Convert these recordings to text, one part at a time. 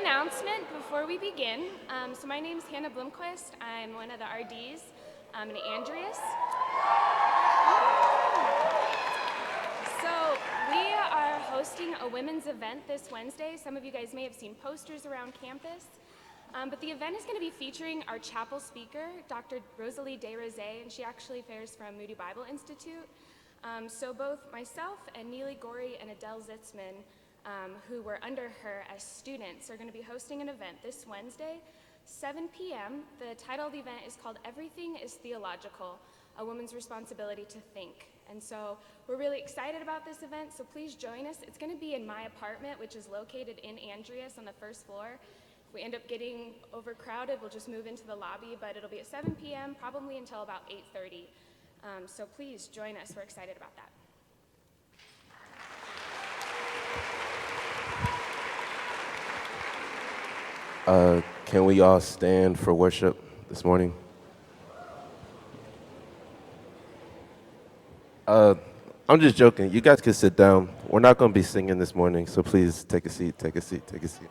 Announcement before we begin. So my name is Hannah Blomquist. I'm one of the RDs in Andreas. So we are hosting a women's event this Wednesday. Some of you guys may have seen posters around campus. But the event is going to be featuring our chapel speaker, Dr. Rosalie DesRosay, and she actually fares from Moody Bible Institute. So both myself and Neely Gorey and Adele Zitzman, who were under her as students, are going to be hosting an event this Wednesday, 7 p.m. The title of the event is called Everything is Theological, A Woman's Responsibility to Think. And so we're really excited about this event, so please join us. It's going to be in my apartment, which is located in Andreas on the first floor. If we end up getting overcrowded, we'll just move into the lobby, but it'll be at 7 p.m., probably until about 8:30. So please join us. We're excited about that. Can we all stand for worship this morning? I'm just joking. You guys can sit down. We're not going to be singing this morning, so please take a seat, take a seat, take a seat.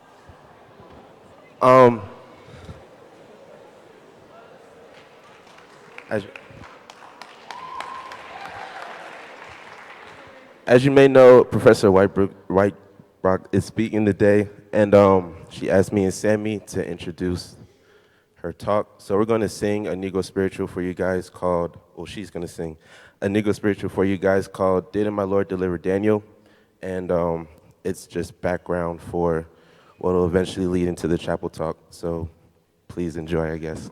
As you may know, Professor Weichbrodt is speaking today, and she asked me and Sammy to introduce her talk. So we're going to sing a Negro spiritual for you guys called, well, she's going to sing a Negro spiritual for you guys called Didn't My Lord Deliver Daniel? And it's just background for what will eventually lead into the chapel talk. So please enjoy, I guess.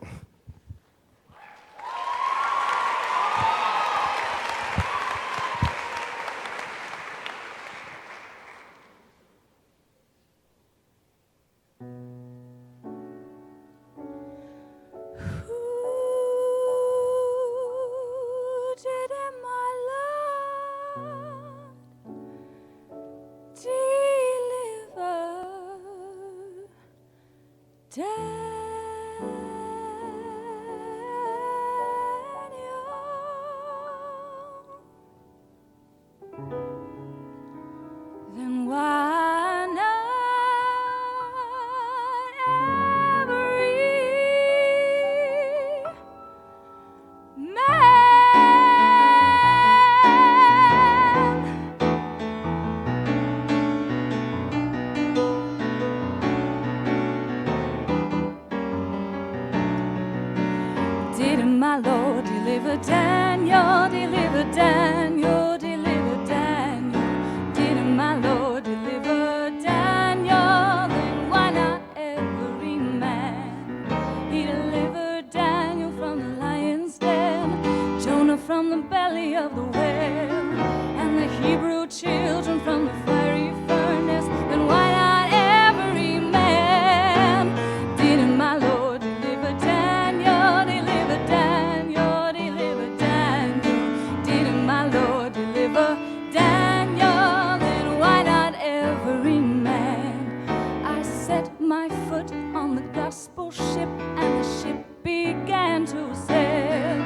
deliver Daniel, deliver Daniel, deliver Daniel. Didn't my Lord deliver Daniel? Then why not every man? He delivered Daniel from the lion's den, Jonah from the belly of the whale, and the Hebrew children from the fiery furnace. Then why not every man? Didn't my Lord deliver Daniel, deliver Daniel, deliver Daniel? Didn't my Lord deliver Daniel? Then why not every man? I set my foot on the gospel ship, and the ship began to sail.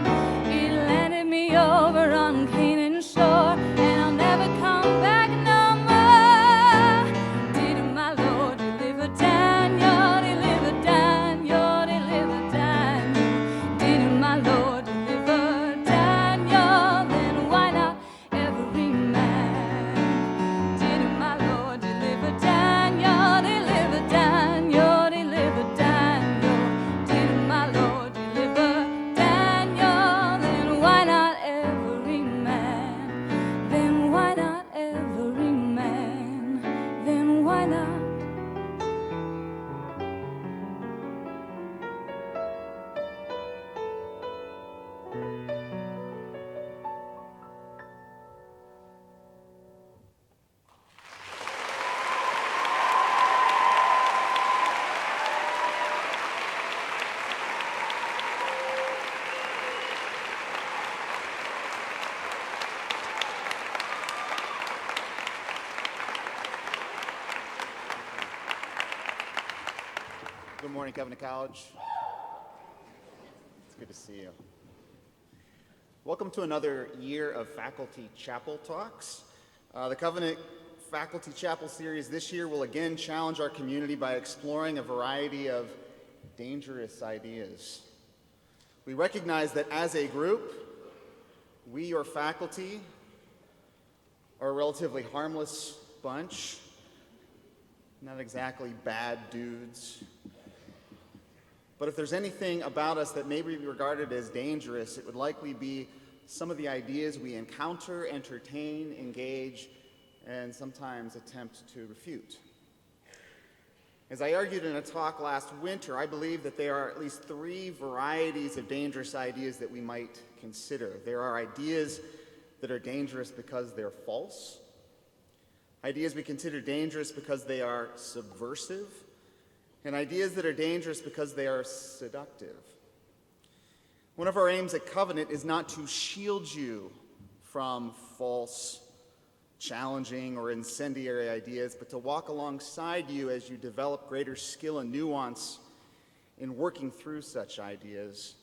It landed me over on Canaan shore, and I'll never come back no more. Didn't my Lord deliver Daniel, deliver Daniel, deliver Daniel? Didn't my Lord deliver Daniel? Then why not every man? Didn't my Lord deliver Daniel, deliver Daniel, deliver Daniel? Didn't my Lord deliver Daniel? Then why not every man? Then why not every man? Then why not? Good morning, Covenant College. It's good to see you. Welcome to another year of Faculty Chapel Talks. The Covenant Faculty Chapel series this year will again challenge our community by exploring a variety of dangerous ideas. We recognize that as a group, we, your faculty, are a relatively harmless bunch, not exactly bad dudes. But if there's anything about us that may be regarded as dangerous, it would likely be some of the ideas we encounter, entertain, engage, and sometimes attempt to refute. As I argued in a talk last winter, I believe that there are at least three varieties of dangerous ideas that we might consider. There are ideas that are dangerous because they're false, ideas we consider dangerous because they are subversive, and ideas that are dangerous because they are seductive. One of our aims at Covenant is not to shield you from false, challenging, or incendiary ideas, but to walk alongside you as you develop greater skill and nuance in working through such ideas,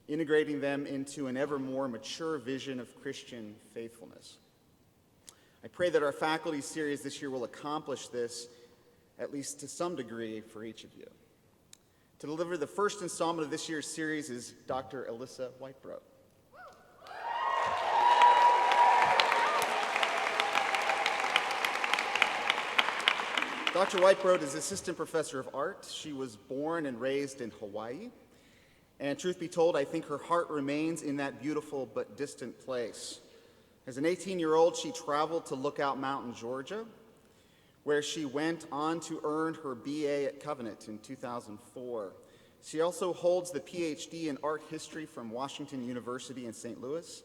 integrating them into an ever more mature vision of Christian faithfulness. I pray that our faculty series this year will accomplish this, at least to some degree, for each of you. To deliver the first installment of this year's series is Dr. Elissa Weichbrodt. Dr. Weichbrodt is assistant professor of art. She was born and raised in Hawaii. And truth be told, I think her heart remains in that beautiful but distant place. As an 18-year-old, she traveled to Lookout Mountain, Georgia, where she went on to earn her BA at Covenant in 2004. She also holds the PhD in art history from Washington University in St. Louis.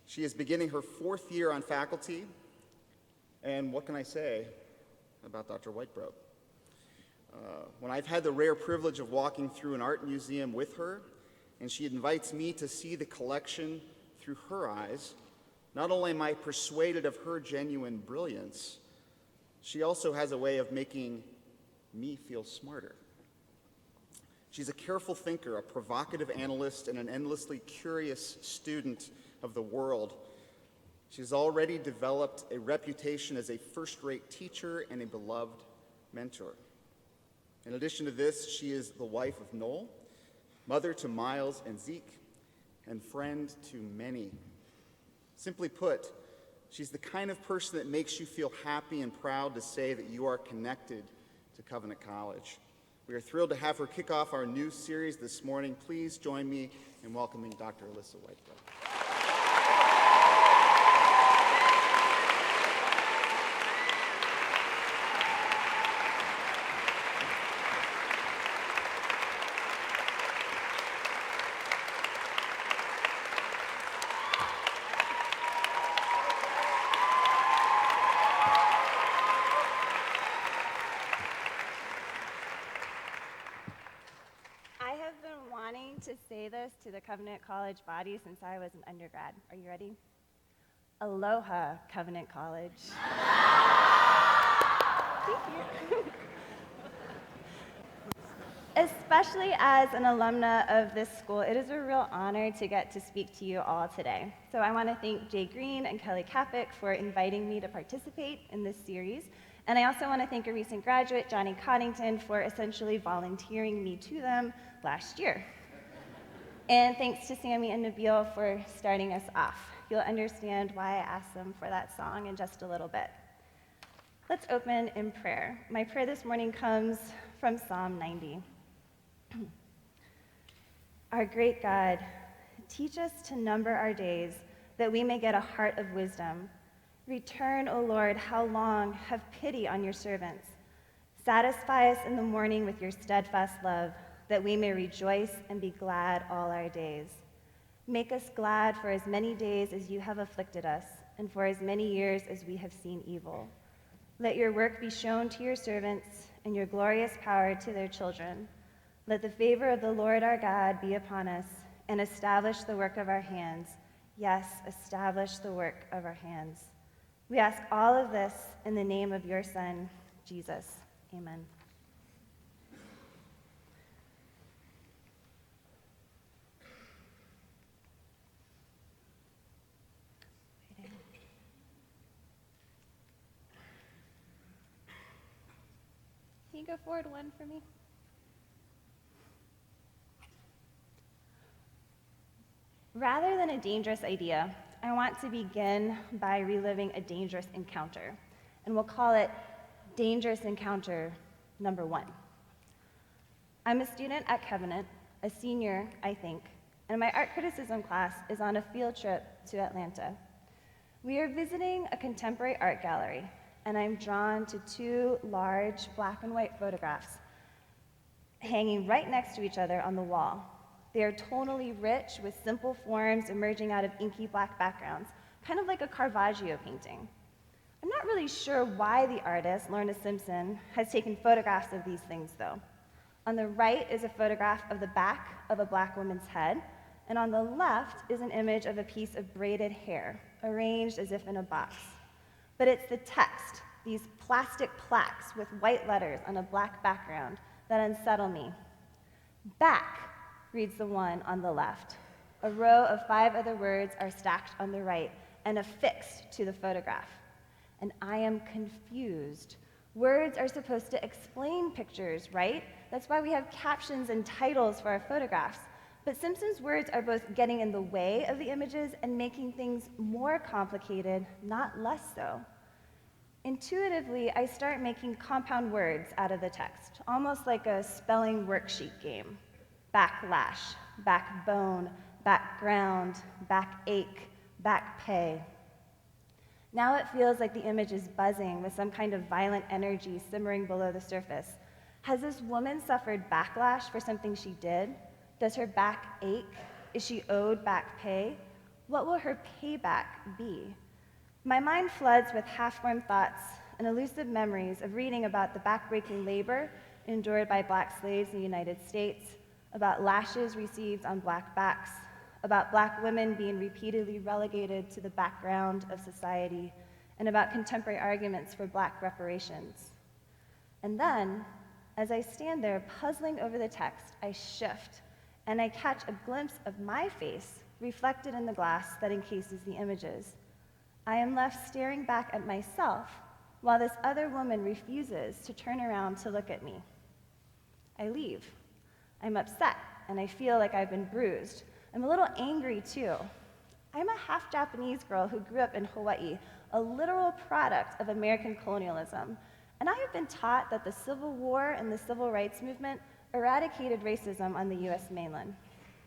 She is beginning her fourth year on faculty. And what can I say about Dr. Weichbrodt? When I've had the rare privilege of walking through an art museum with her, and she invites me to see the collection through her eyes, not only am I persuaded of her genuine brilliance, she also has a way of making me feel smarter. She's a careful thinker, a provocative analyst, and an endlessly curious student of the world. She's already developed a reputation as a first-rate teacher and a beloved mentor. In addition to this, she is the wife of Noel, mother to Miles and Zeke, and friend to many. Simply put, she's the kind of person that makes you feel happy and proud to say that you are connected to Covenant College. We are thrilled to have her kick off our new series this morning. Please join me in welcoming Dr. Elissa Weichbrodt. I have been wanting to say this to the Covenant College body since I was an undergrad. Are you ready? Aloha, Covenant College. Thank you. Especially as an alumna of this school, it is a real honor to get to speak to you all today. So I want to thank Jay Green and Kelly Kapik for inviting me to participate in this series. And I also want to thank a recent graduate, Johnny Coddington, for essentially volunteering me to them last year. And thanks to Sammy and Nabil for starting us off. You'll understand why I asked them for that song in just a little bit. Let's open in prayer. My prayer this morning comes from Psalm 90. Our great God, teach us to number our days that we may get a heart of wisdom. Return, O Lord, how long? Have pity on your servants. Satisfy us in the morning with your steadfast love, that we may rejoice and be glad all our days. Make us glad for as many days as you have afflicted us, and for as many years as we have seen evil. Let your work be shown to your servants, and your glorious power to their children. Let the favor of the Lord our God be upon us, and establish the work of our hands. Yes, establish the work of our hands. We ask all of this in the name of your Son, Jesus. Amen. Can you go forward one for me? Rather than a dangerous idea, I want to begin by reliving a dangerous encounter, and we'll call it Dangerous Encounter Number 1. I'm a student at Covenant, a senior, I think, and my art criticism class is on a field trip to Atlanta. We are visiting a contemporary art gallery, and I'm drawn to 2 large black and white photographs hanging right next to each other on the wall. They are tonally rich with simple forms emerging out of inky black backgrounds, kind of like a Caravaggio painting. I'm not really sure why the artist, Lorna Simpson, has taken photographs of these things, though. On the right is a photograph of the back of a black woman's head, and on the left is an image of a piece of braided hair, arranged as if in a box. But it's the text, these plastic plaques with white letters on a black background, that unsettle me. Back, reads the one on the left. A row of 5 other words are stacked on the right and affixed to the photograph. And I am confused. Words are supposed to explain pictures, right? That's why we have captions and titles for our photographs. But Simpson's words are both getting in the way of the images and making things more complicated, not less so. Intuitively, I start making compound words out of the text, almost like a spelling worksheet game. Backlash, backbone, background, backache, back pay. Now it feels like the image is buzzing with some kind of violent energy simmering below the surface. Has this woman suffered backlash for something she did? Does her back ache? Is she owed back pay? What will her payback be? My mind floods with half-formed thoughts and elusive memories of reading about the backbreaking labor endured by black slaves in the United States, about lashes received on black backs, about black women being repeatedly relegated to the background of society, and about contemporary arguments for black reparations. And then, as I stand there puzzling over the text, I shift, and I catch a glimpse of my face reflected in the glass that encases the images. I am left staring back at myself while this other woman refuses to turn around to look at me. I leave. I'm upset, and I feel like I've been bruised. I'm a little angry, too. I'm a half-Japanese girl who grew up in Hawaii, a literal product of American colonialism, and I have been taught that the Civil War and the Civil Rights Movement eradicated racism on the US mainland.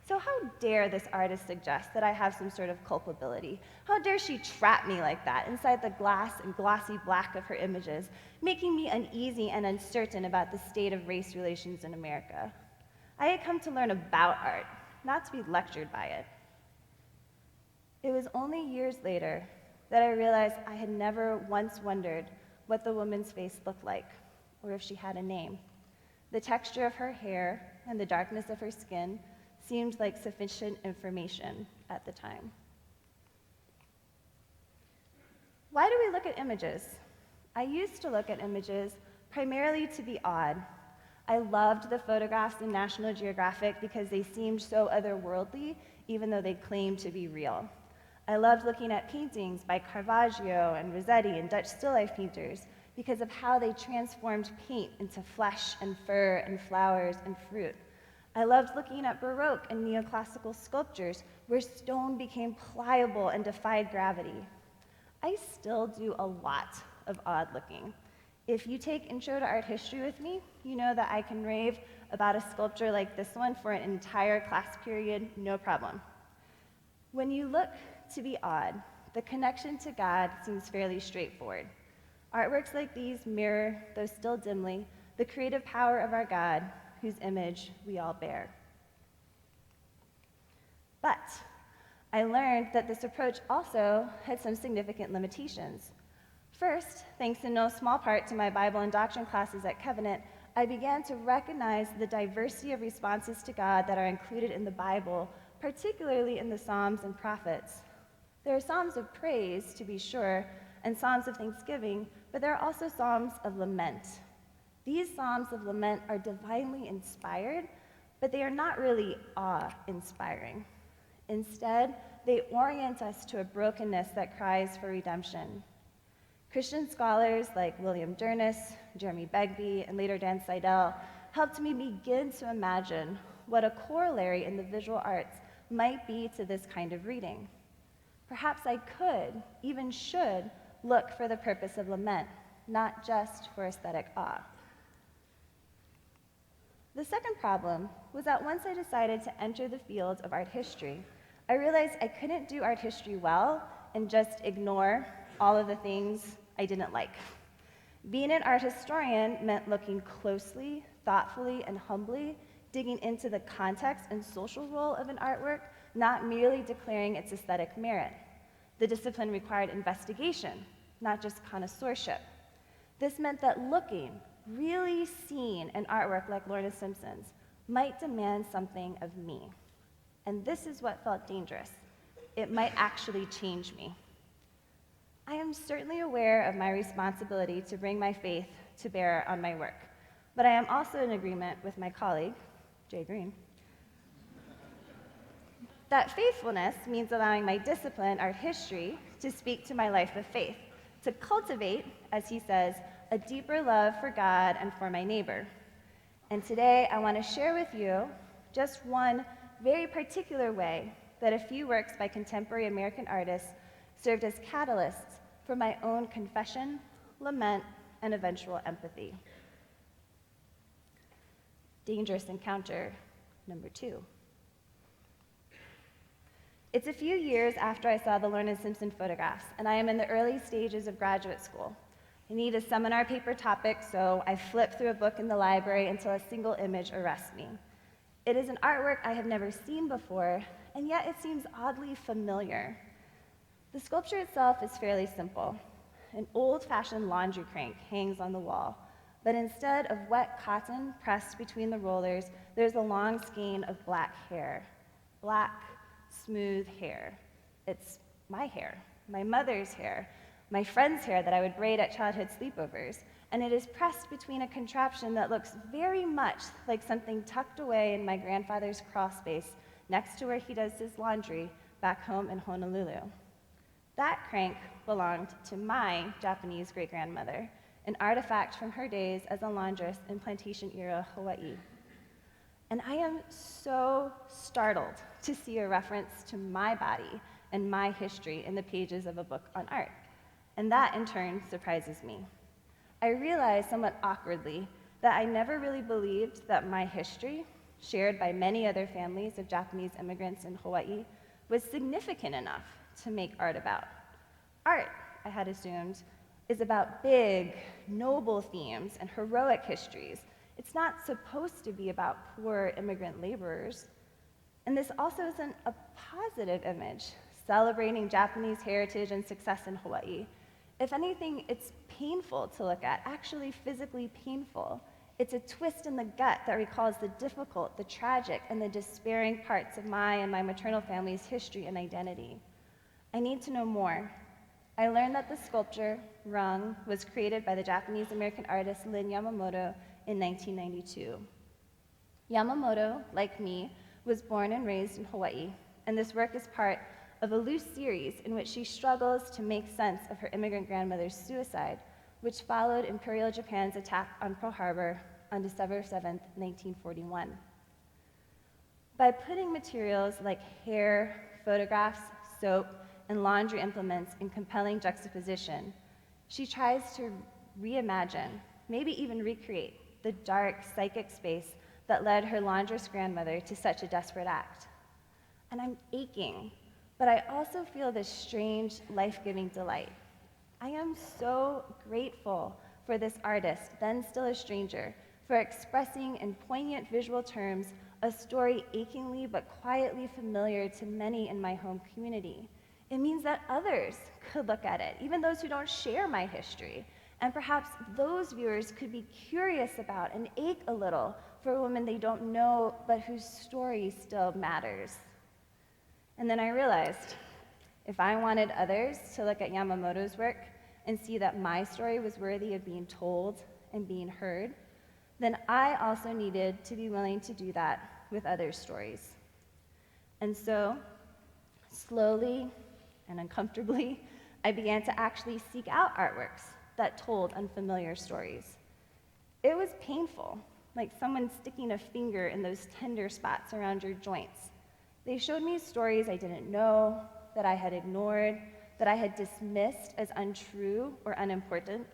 So how dare this artist suggest that I have some sort of culpability? How dare she trap me like that inside the glass and glossy black of her images, making me uneasy and uncertain about the state of race relations in America? I had come to learn about art, not to be lectured by it. It was only years later that I realized I had never once wondered what the woman's face looked like, or if she had a name. The texture of her hair and the darkness of her skin seemed like sufficient information at the time. Why do we look at images? I used to look at images primarily to be odd. I loved the photographs in National Geographic because they seemed so otherworldly, even though they claimed to be real. I loved looking at paintings by Caravaggio and Rossetti and Dutch still life painters because of how they transformed paint into flesh and fur and flowers and fruit. I loved looking at Baroque and neoclassical sculptures where stone became pliable and defied gravity. I still do a lot of odd looking. If you take Intro to Art History with me, you know that I can rave about a sculpture like this one for an entire class period, no problem. When you look to be odd, the connection to God seems fairly straightforward. Artworks like these mirror, though still dimly, the creative power of our God, whose image we all bear. But I learned that this approach also had some significant limitations. First, thanks in no small part to my Bible and doctrine classes at Covenant, I began to recognize the diversity of responses to God that are included in the Bible, particularly in the Psalms and Prophets. There are Psalms of praise, to be sure, and Psalms of thanksgiving, but there are also Psalms of lament. These Psalms of lament are divinely inspired, but they are not really awe-inspiring. Instead, they orient us to a brokenness that cries for redemption. Christian scholars like William Journes, Jeremy Begbie, and later Dan Seidel helped me begin to imagine what a corollary in the visual arts might be to this kind of reading. Perhaps I could, even should, look for the purpose of lament, not just for aesthetic awe. The second problem was that once I decided to enter the field of art history, I realized I couldn't do art history well and just ignore all of the things I didn't like. Being an art historian meant looking closely, thoughtfully, and humbly, digging into the context and social role of an artwork, not merely declaring its aesthetic merit. The discipline required investigation, not just connoisseurship. This meant that looking, really seeing an artwork like Lorna Simpson's might demand something of me. And this is what felt dangerous. It might actually change me. I am certainly aware of my responsibility to bring my faith to bear on my work, but I am also in agreement with my colleague, Jay Green, that faithfulness means allowing my discipline, art history, to speak to my life of faith, to cultivate, as he says, a deeper love for God and for my neighbor. And today I want to share with you just one very particular way that a few works by contemporary American artists served as catalysts for my own confession, lament, and eventual empathy. Dangerous encounter number 2. It's a few years after I saw the Lorna Simpson photographs, and I am in the early stages of graduate school. I need a seminar paper topic, so I flip through a book in the library until a single image arrests me. It is an artwork I have never seen before, and yet it seems oddly familiar. The sculpture itself is fairly simple. An old-fashioned laundry crank hangs on the wall, but instead of wet cotton pressed between the rollers, there's a long skein of black hair. Black, smooth hair. It's my hair, my mother's hair, my friend's hair that I would braid at childhood sleepovers, and it is pressed between a contraption that looks very much like something tucked away in my grandfather's crawl space next to where he does his laundry back home in Honolulu. That crank belonged to my Japanese great-grandmother, an artifact from her days as a laundress in plantation-era Hawaii. And I am so startled to see a reference to my body and my history in the pages of a book on art. And that, in turn, surprises me. I realize somewhat awkwardly that I never really believed that my history shared by many other families of Japanese immigrants in Hawaii, was significant enough to make art about. Art, I had assumed, is about big, noble themes and heroic histories. It's not supposed to be about poor immigrant laborers. And this also isn't a positive image, celebrating Japanese heritage and success in Hawaii. If anything, it's painful to look at, actually physically painful. It's a twist in the gut that recalls the difficult, the tragic, and the despairing parts of my and my maternal family's history and identity. I need to know more. I learned that the sculpture, Rung, was created by the Japanese-American artist Lin Yamamoto in 1992. Yamamoto, like me, was born and raised in Hawaii, and this work is part of a loose series in which she struggles to make sense of her immigrant grandmother's suicide, which followed Imperial Japan's attack on Pearl Harbor on December 7, 1941. By putting materials like hair, photographs, soap, and laundry implements in compelling juxtaposition, she tries to reimagine, maybe even recreate, the dark psychic space that led her laundress grandmother to such a desperate act. And I'm aching, but I also feel this strange, life-giving delight. I am so grateful for this artist, then still a stranger, for expressing in poignant visual terms a story achingly but quietly familiar to many in my home community. It means that others could look at it, even those who don't share my history. And perhaps those viewers could be curious about and ache a little for a woman they don't know, but whose story still matters. And then I realized, if I wanted others to look at Yamamoto's work and see that my story was worthy of being told and being heard, then I also needed to be willing to do that with others' stories. And so, slowly and uncomfortably, I began to actually seek out artworks that told unfamiliar stories. It was painful, like someone sticking a finger in those tender spots around your joints. They showed me stories I didn't know, that I had ignored, that I had dismissed as untrue or unimportant.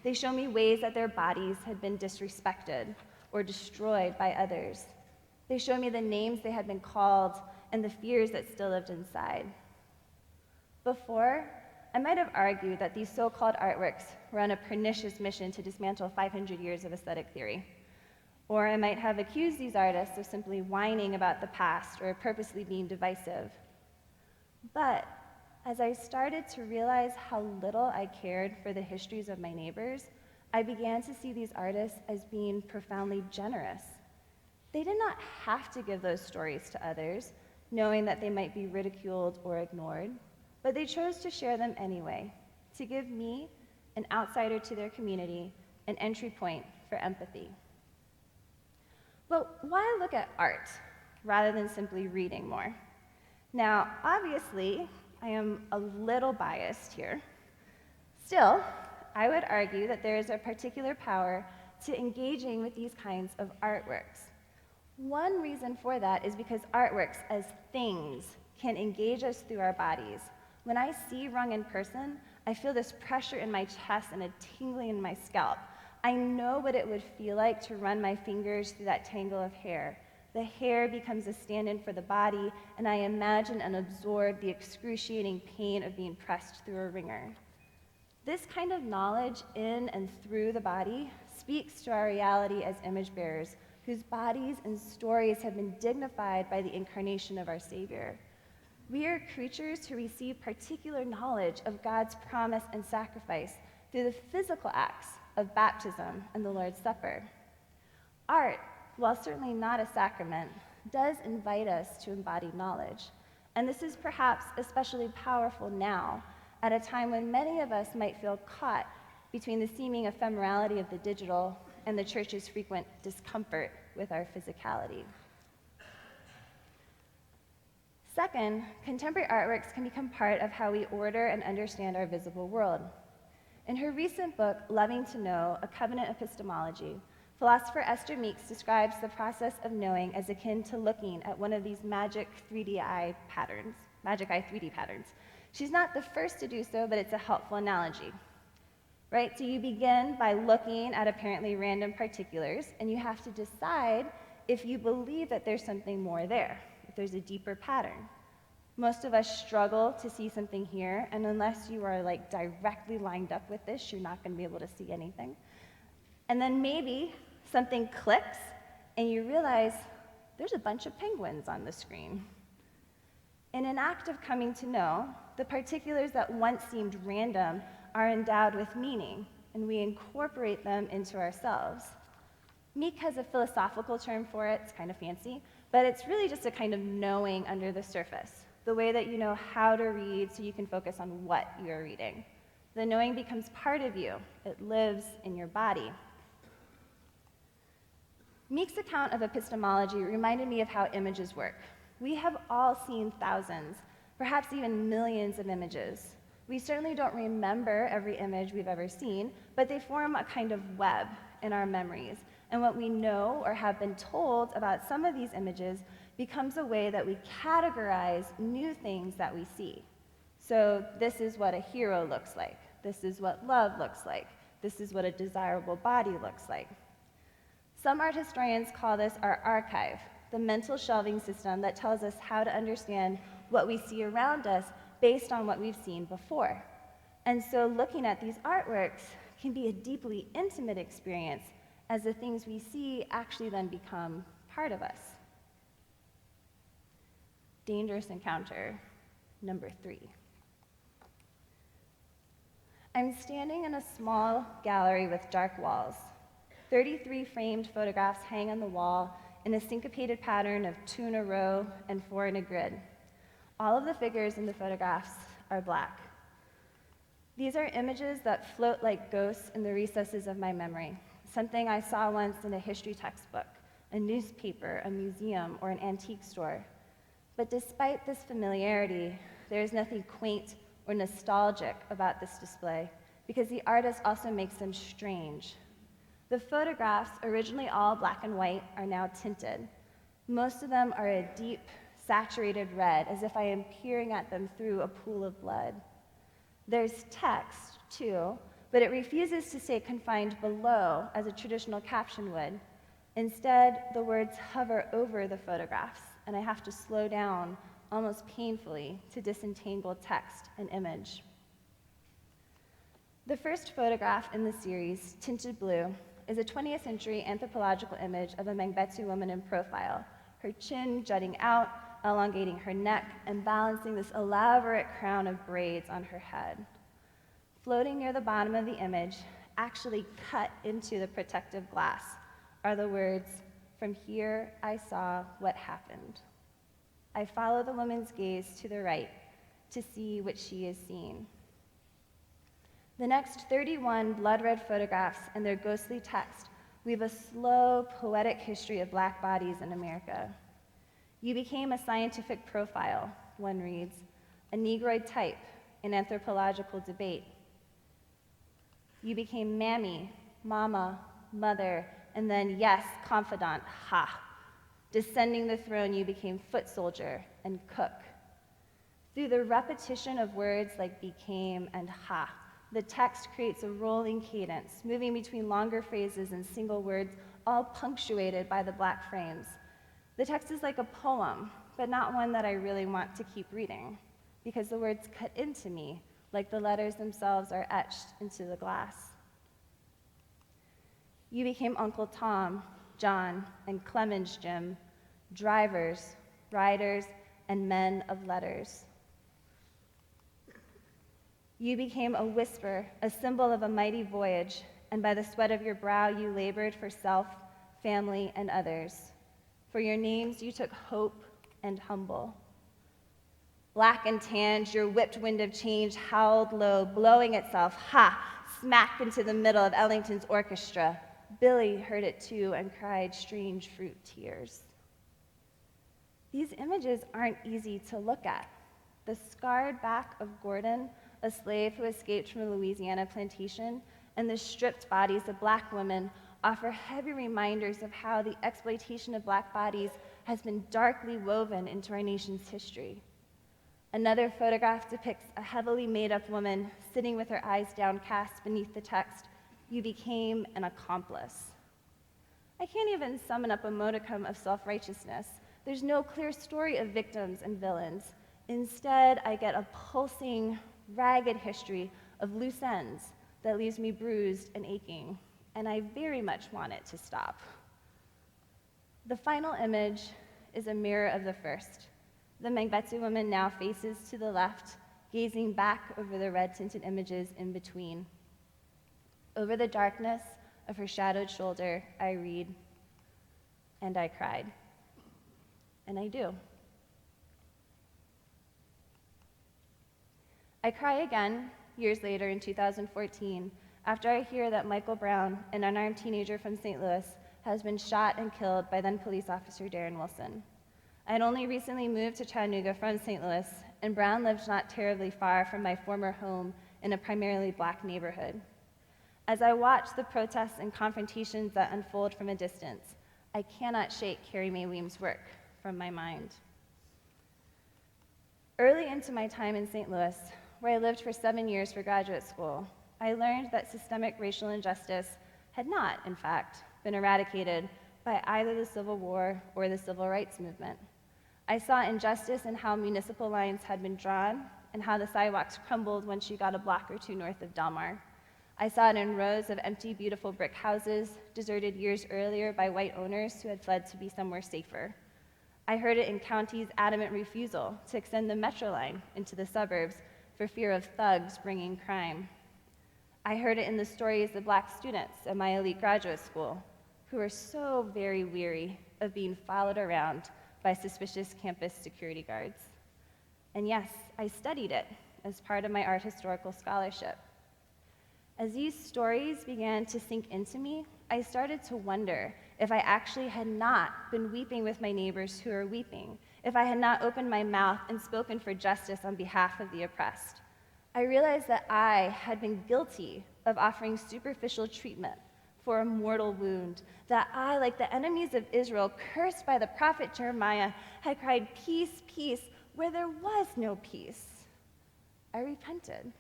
They showed me ways that their bodies had been disrespected or destroyed by others. They showed me the names they had been called and the fears that still lived inside. Before, I might have argued that these so-called artworks were on a pernicious mission to dismantle 500 years of aesthetic theory. Or I might have accused these artists of simply whining about the past or purposely being divisive. But as I started to realize how little I cared for the histories of my neighbors, I began to see these artists as being profoundly generous. They did not have to give those stories to others, knowing that they might be ridiculed or ignored, but they chose to share them anyway, to give me, an outsider to their community, an entry point for empathy. But why look at art rather than simply reading more? Now, obviously, I am a little biased here. Still, I would argue that there is a particular power to engaging with these kinds of artworks. One reason for that is because artworks as things can engage us through our bodies. When I see Rung in person, I feel this pressure in my chest and a tingling in my scalp. I know what it would feel like to run my fingers through that tangle of hair. The hair becomes a stand-in for the body, and I imagine and absorb the excruciating pain of being pressed through a wringer. This kind of knowledge in and through the body speaks to our reality as image bearers, whose bodies and stories have been dignified by the incarnation of our Savior. We are creatures who receive particular knowledge of God's promise and sacrifice through the physical acts of baptism and the Lord's Supper. Art, while certainly not a sacrament, does invite us to embody knowledge. And this is perhaps especially powerful now, at a time when many of us might feel caught between the seeming ephemerality of the digital and the church's frequent discomfort with our physicality. Second, contemporary artworks can become part of how we order and understand our visible world. In her recent book, Loving to Know, A Covenant Epistemology, philosopher Esther Meeks describes the process of knowing as akin to looking at one of these magic eye 3D patterns. She's not the first to do so, but it's a helpful analogy, right? So you begin by looking at apparently random particulars, and you have to decide if you believe that there's something more there, if there's a deeper pattern. Most of us struggle to see something here, and unless you are like directly lined up with this, you're not going to be able to see anything. And then maybe something clicks, and you realize there's a bunch of penguins on the screen. In an act of coming to know, the particulars that once seemed random are endowed with meaning, and we incorporate them into ourselves. Meek has a philosophical term for it, it's kind of fancy, but it's really just a kind of knowing under the surface, the way that you know how to read so you can focus on what you're reading. The knowing becomes part of you, it lives in your body. Meek's account of epistemology reminded me of how images work. We have all seen thousands, perhaps even millions of images. We certainly don't remember every image we've ever seen, but they form a kind of web in our memories. And what we know or have been told about some of these images becomes a way that we categorize new things that we see. So this is what a hero looks like. This is what love looks like. This is what a desirable body looks like. Some art historians call this our archive, the mental shelving system that tells us how to understand what we see around us based on what we've seen before. And so looking at these artworks can be a deeply intimate experience as the things we see actually then become part of us. Dangerous encounter, number 3. I'm standing in a small gallery with dark walls. 33 framed photographs hang on the wall in a syncopated pattern of 2 in a row and 4 in a grid. All of the figures in the photographs are black. These are images that float like ghosts in the recesses of my memory, something I saw once in a history textbook, a newspaper, a museum, or an antique store. But despite this familiarity, there is nothing quaint or nostalgic about this display, because the artist also makes them strange. The photographs, originally all black and white, are now tinted. Most of them are a deep, saturated red, as if I am peering at them through a pool of blood. There's text, too, but it refuses to stay confined below as a traditional caption would. Instead, the words hover over the photographs, and I have to slow down, almost painfully, to disentangle text and image. The first photograph in the series, Tinted Blue, is a 20th century anthropological image of a Mengbetsu woman in profile, her chin jutting out, elongating her neck, and balancing this elaborate crown of braids on her head. Floating near the bottom of the image, actually cut into the protective glass, are the words, "From here I saw what happened." I follow the woman's gaze to the right to see what she is seeing. The next 31 blood-red photographs and their ghostly text weave a slow, poetic history of black bodies in America. You became a scientific profile, one reads, a Negroid type in anthropological debate. You became mammy, mama, mother, and then, yes, confidant, ha. Descending the throne, you became foot soldier and cook. Through the repetition of words like became and ha, the text creates a rolling cadence, moving between longer phrases and single words, all punctuated by the black frames. The text is like a poem, but not one that I really want to keep reading, because the words cut into me, like the letters themselves are etched into the glass. You became Uncle Tom, John, and Clemens Jim, drivers, riders, and men of letters. You became a whisper, a symbol of a mighty voyage, and by the sweat of your brow you labored for self, family, and others. For your names you took hope and humble. Black and tanned, your whipped wind of change howled low, blowing itself, smack into the middle of Ellington's orchestra. Billy heard it too and cried strange fruit tears. These images aren't easy to look at. The scarred back of Gordon, a slave who escaped from a Louisiana plantation, and the stripped bodies of black women offer heavy reminders of how the exploitation of black bodies has been darkly woven into our nation's history. Another photograph depicts a heavily made-up woman sitting with her eyes downcast beneath the text, "You became an accomplice." I can't even summon up a modicum of self-righteousness. There's no clear story of victims and villains. Instead, I get a pulsing, ragged history of loose ends that leaves me bruised and aching, and I very much want it to stop. The final image is a mirror of the first. The Mengbetsu woman now faces to the left, gazing back over the red-tinted images in between. Over the darkness of her shadowed shoulder, I read, and I cried. And I do. I cry again years later in 2014 after I hear that Michael Brown, an unarmed teenager from St. Louis, has been shot and killed by then police officer Darren Wilson. I had only recently moved to Chattanooga from St. Louis, and Brown lived not terribly far from my former home in a primarily black neighborhood. As I watch the protests and confrontations that unfold from a distance, I cannot shake Carrie Mae Weems' work from my mind. Early into my time in St. Louis, where I lived for 7 years for graduate school, I learned that systemic racial injustice had not, in fact, been eradicated by either the Civil War or the Civil Rights Movement. I saw injustice in how municipal lines had been drawn and how the sidewalks crumbled once you got a block or two north of Del Mar. I saw it in rows of empty, beautiful brick houses, deserted years earlier by white owners who had fled to be somewhere safer. I heard it in counties' adamant refusal to extend the Metro line into the suburbs for fear of thugs bringing crime. I heard it in the stories of black students at my elite graduate school who were so very weary of being followed around by suspicious campus security guards. And yes, I studied it as part of my art historical scholarship. As these stories began to sink into me, I started to wonder if I actually had not been weeping with my neighbors who are weeping, if I had not opened my mouth and spoken for justice on behalf of the oppressed. I realized that I had been guilty of offering superficial treatment for a mortal wound, that I, like the enemies of Israel, cursed by the prophet Jeremiah, had cried, "Peace, peace," where there was no peace. I repented,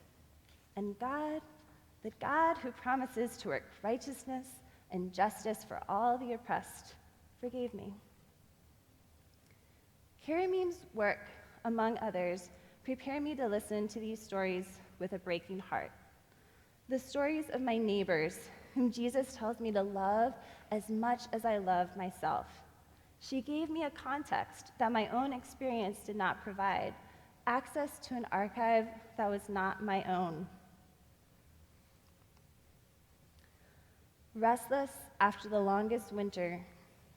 and God, the God who promises to work righteousness and justice for all the oppressed, forgave me. Carrie Meem's work, among others, prepared me to listen to these stories with a breaking heart. The stories of my neighbors, whom Jesus tells me to love as much as I love myself. She gave me a context that my own experience did not provide, access to an archive that was not my own. Restless after the longest winter,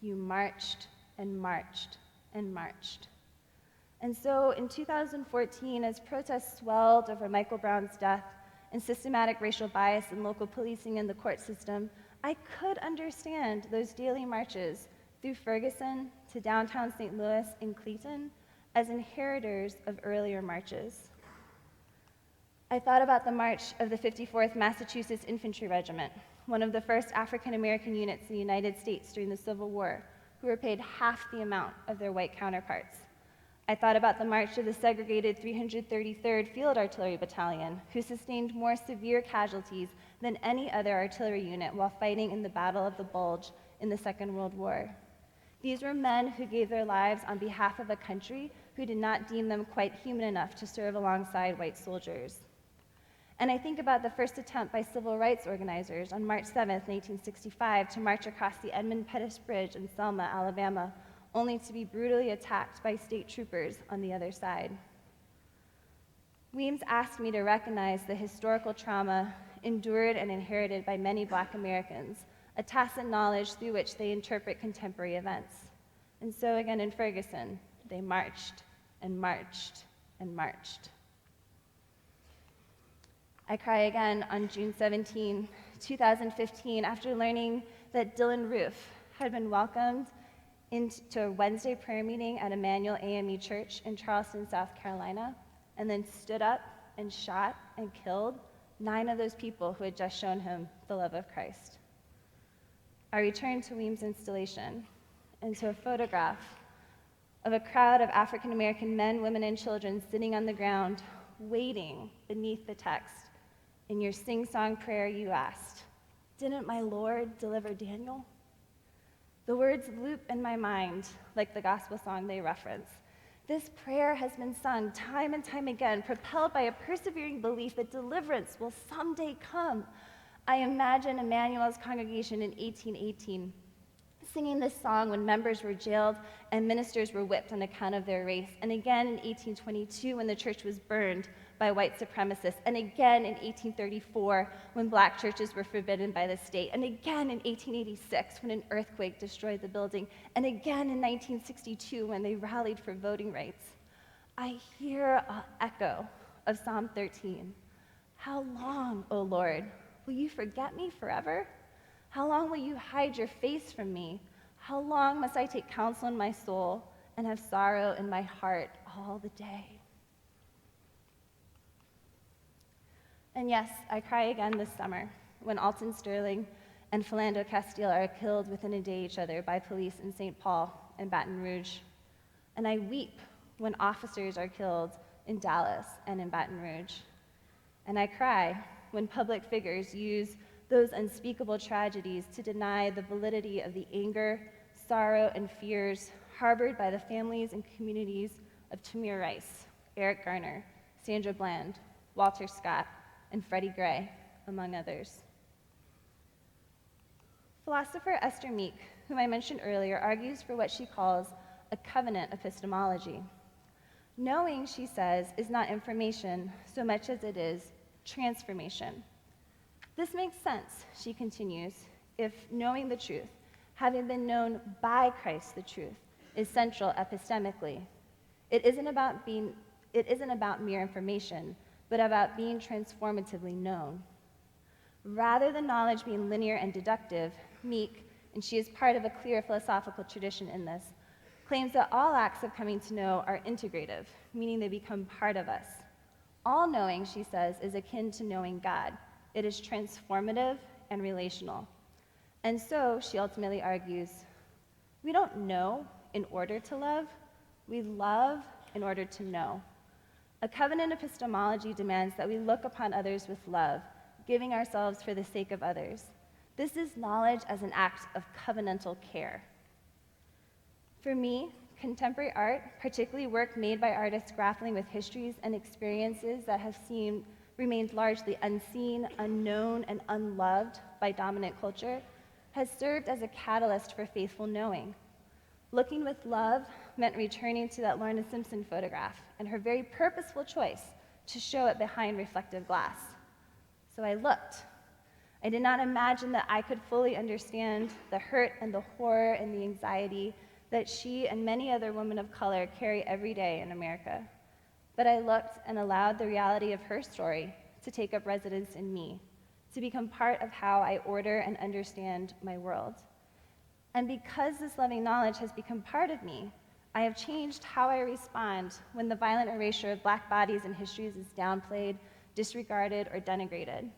you marched and marched and marched. And so in 2014, as protests swelled over Michael Brown's death and systematic racial bias in local policing and the court system, I could understand those daily marches through Ferguson to downtown St. Louis and Cleveland as inheritors of earlier marches. I thought about the march of the 54th Massachusetts Infantry Regiment, one of the first African-American units in the United States during the Civil War, who were paid half the amount of their white counterparts. I thought about the march of the segregated 333rd Field Artillery Battalion, who sustained more severe casualties than any other artillery unit while fighting in the Battle of the Bulge in the Second World War. These were men who gave their lives on behalf of a country who did not deem them quite human enough to serve alongside white soldiers. And I think about the first attempt by civil rights organizers on March 7th, 1965, to march across the Edmund Pettus Bridge in Selma, Alabama, only to be brutally attacked by state troopers on the other side. Weems asked me to recognize the historical trauma endured and inherited by many Black Americans, a tacit knowledge through which they interpret contemporary events. And so again in Ferguson, they marched and marched and marched. I cry again on June 17, 2015, after learning that Dylan Roof had been welcomed into a Wednesday prayer meeting at Emmanuel AME Church in Charleston, South Carolina, and then stood up and shot and killed 9 of those people who had just shown him the love of Christ. I returned to Weems' installation and to a photograph of a crowd of African-American men, women, and children sitting on the ground, waiting beneath the text. In your sing-song prayer, you asked, "Didn't my Lord deliver Daniel?" The words loop in my mind like the gospel song they reference. This prayer has been sung time and time again, propelled by a persevering belief that deliverance will someday come. I imagine Emmanuel's congregation in 1818 singing this song when members were jailed and ministers were whipped on account of their race, and again in 1822 when the church was burned by white supremacists, and again in 1834 when black churches were forbidden by the state, and again in 1886 when an earthquake destroyed the building, and again in 1962 when they rallied for voting rights. I hear an echo of Psalm 13. How long, O Lord, will you forget me forever? How long will you hide your face from me? How long must I take counsel in my soul and have sorrow in my heart all the day? And yes, I cry again this summer when Alton Sterling and Philando Castile are killed within a day each other by police in St. Paul and Baton Rouge. And I weep when officers are killed in Dallas and in Baton Rouge. And I cry when public figures use those unspeakable tragedies to deny the validity of the anger, sorrow, and fears harbored by the families and communities of Tamir Rice, Eric Garner, Sandra Bland, Walter Scott, and Freddie Gray, among others. Philosopher Esther Meek, whom I mentioned earlier, argues for what she calls a covenant epistemology. Knowing, she says, is not information so much as it is transformation. This makes sense, she continues, if knowing the truth, having been known by Christ the truth, is central epistemically. It isn't about mere information, but about being transformatively known. Rather than knowledge being linear and deductive, Meek, and she is part of a clear philosophical tradition in this, claims that all acts of coming to know are integrative, meaning they become part of us. All knowing, she says, is akin to knowing God. It is transformative and relational. And so, she ultimately argues, we don't know in order to love, we love in order to know. A covenant epistemology demands that we look upon others with love, giving ourselves for the sake of others. This is knowledge as an act of covenantal care. For me, contemporary art, particularly work made by artists grappling with histories and experiences that have remained largely unseen, unknown, and unloved by dominant culture, has served as a catalyst for faithful knowing. Looking with love meant returning to that Lorna Simpson photograph and her very purposeful choice to show it behind reflective glass. So I looked. I did not imagine that I could fully understand the hurt and the horror and the anxiety that she and many other women of color carry every day in America. But I looked and allowed the reality of her story to take up residence in me, to become part of how I order and understand my world. And because this loving knowledge has become part of me, I have changed how I respond when the violent erasure of Black bodies and histories is downplayed, disregarded, or denigrated.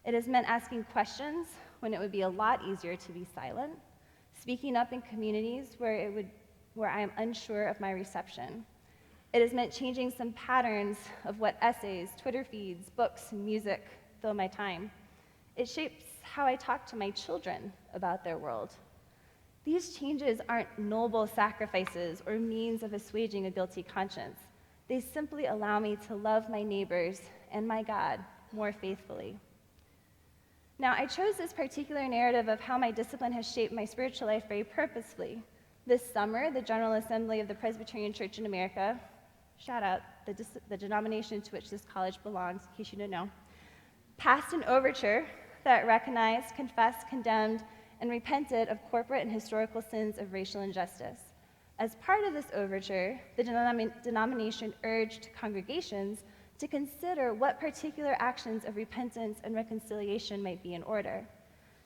It has meant asking questions when it would be a lot easier to be silent, speaking up in communities where I am unsure of my reception. It has meant changing some patterns of what essays, Twitter feeds, books, and music fill my time. It shapes how I talk to my children about their world. These changes aren't noble sacrifices or means of assuaging a guilty conscience. They simply allow me to love my neighbors and my God more faithfully. Now, I chose this particular narrative of how my discipline has shaped my spiritual life very purposefully. This summer, the General Assembly of the Presbyterian Church in America, shout out, the denomination to which this college belongs, in case you didn't know, passed an overture that recognized, confessed, condemned, and repented of corporate and historical sins of racial injustice. As part of this overture, the denomination urged congregations to consider what particular actions of repentance and reconciliation might be in order.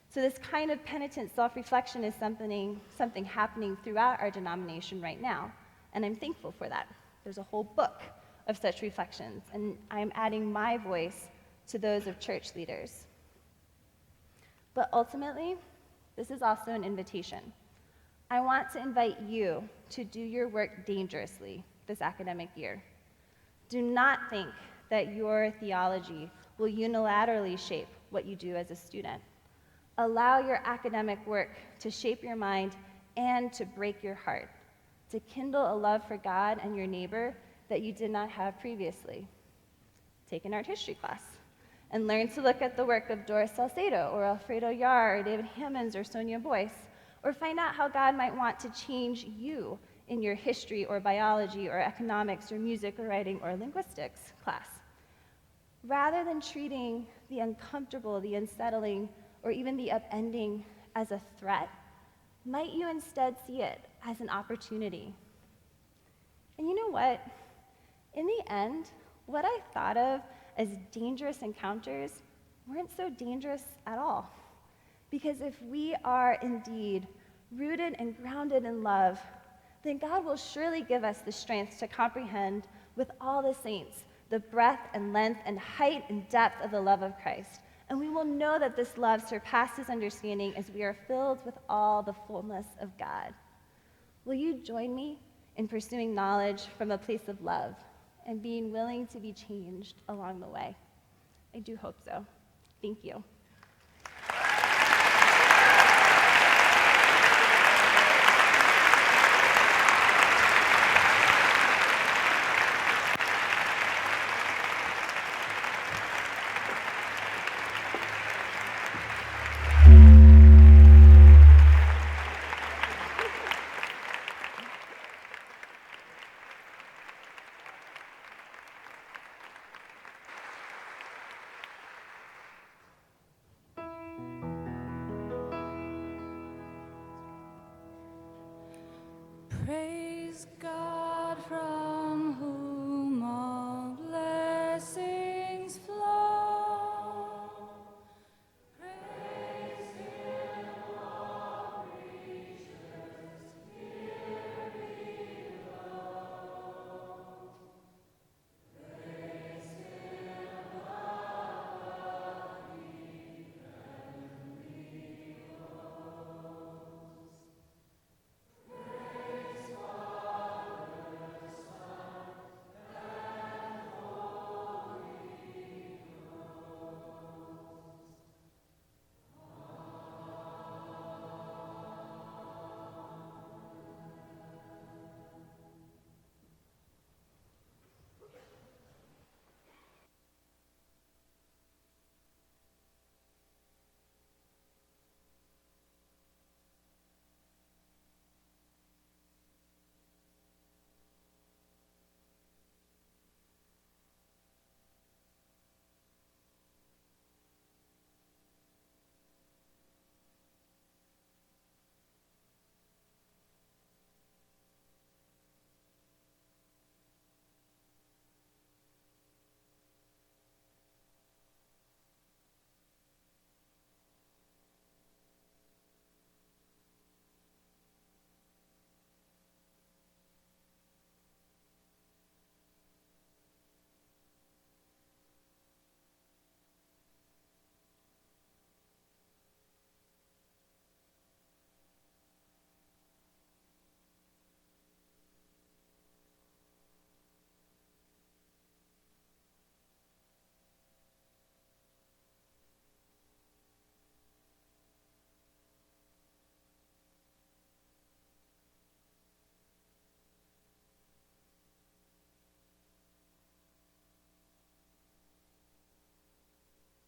So this kind of penitent self-reflection is something happening throughout our denomination right now, and I'm thankful for that. There's a whole book of such reflections, and I'm adding my voice to those of church leaders. But ultimately, this is also an invitation. I want to invite you to do your work dangerously this academic year. Do not think that your theology will unilaterally shape what you do as a student. Allow your academic work to shape your mind and to break your heart, to kindle a love for God and your neighbor that you did not have previously. Take an art history class and learn to look at the work of Doris Salcedo or Alfredo Yar or David Hammons or Sonia Boyce, or find out how God might want to change you in your history or biology or economics or music or writing or linguistics class. Rather than treating the uncomfortable, the unsettling, or even the upending as a threat, might you instead see it as an opportunity? And you know what? In the end, what I thought of as dangerous encounters weren't so dangerous at all. Because if we are indeed rooted and grounded in love, then God will surely give us the strength to comprehend with all the saints the breadth and length and height and depth of the love of Christ. And we will know that this love surpasses understanding as we are filled with all the fullness of God. Will you join me in pursuing knowledge from a place of love and being willing to be changed along the way? I do hope so. Thank you.